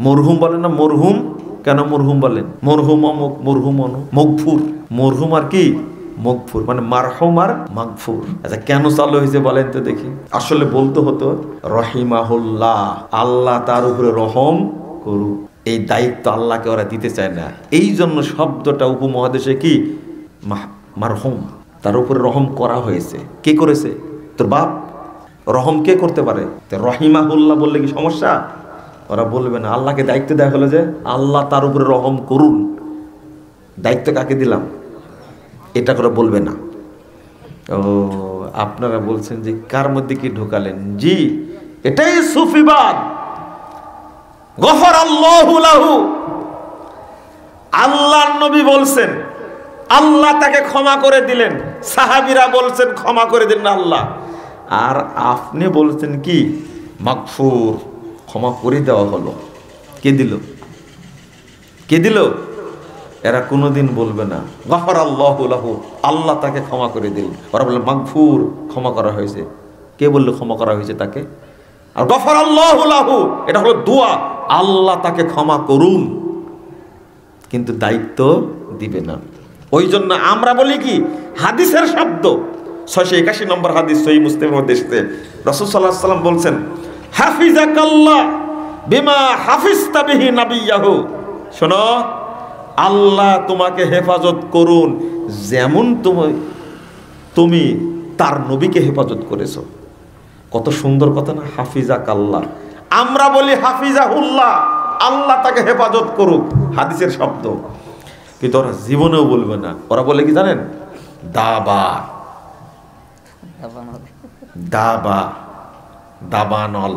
মরহুম বলেন না, মরহুম কেন মরহুম বলেন? মরহুম অমুক, মরহুম অনু, মগফুর। মরহুম আর কি? মগফুর, মানে মারহুম আর মাগফুর। আচ্ছা কেন চালু হয়েছে বলেন তো দেখি? আসলে বলতে হতো রহিমাহুল্লাহ, আল্লাহ তার উপরে রহম করুক। এই দায়িত্ব আল্লাহকে ওরা দিতে চায় না, এই জন্য শব্দটা উপমহাদেশে কি মারহুম, তার উপরে রহম করা হয়েছে। কে করেছে? তোর বাপ। রহম কে করতে পারে? রহিমাহুল্লাহ বললে কি সমস্যা? ওরা বলবে না। আল্লাহকে দায়িত্ব দেওয়া হলো যে আল্লাহ তার উপরে রহম করুন, দায়িত্ব কাকে দিলাম এটা করে বলবে না। ও আপনারা বলছেন যে কার মধ্যে কি ঢোকালেন? জি, এটাই সুফিবাদ। গফারাল্লাহু লাহু, আল্লাহর নবী বলছেন আল্লাহ তাকে ক্ষমা করে দিলেন, সাহাবীরা বলছেন ক্ষমা করে দিলেন আল্লাহ, আর আপনি বলছেন কি মাগফুর, ক্ষমা করে দেওয়া হলো। কে দিল? কে দিল? এরা কোনোদিন বলবে না গফারাল্লাহু লাহু, আল্লাহ তাকে ক্ষমা করে দিল। ওরা বলল মাগফুর, ক্ষমা করা হয়েছে। কে বলল ক্ষমা করা হয়েছে তাকে? আর গফারাল্লাহু লাহু এটা হলো দোয়া, আল্লাহ তাকে ক্ষমা করুন, কিন্তু দায়িত্ব দিবে না। ওই জন্য আমরা বলি কি হাদিসের শব্দ 681 নম্বর হাদিস সহিহ মুসলিমের মধ্যে এসেছে। রাসূল সাল্লাল্লাহু আলাইহি ওয়াসাল্লাম বলছেন হাফিজাকাল্লাহ বিমা হাফিজতা বিহি নাবিয়াহু, শোনো আল্লাহ তোমাকে হেফাজত করুন যেমন তুমি তার নবীকে হেফাজত করেছো। কত সুন্দর কথা না, হাফিজাকাল্লাহ। আমরা বলি হাফিজাহুল্লাহ, আল্লাহ তাকে হেফাজত করুক, হাদিসের শব্দ। কিন্তু ওরা জীবনেও বলবে না। ওরা বলে কি জানেন? দাবা, দাবা, দাবানল।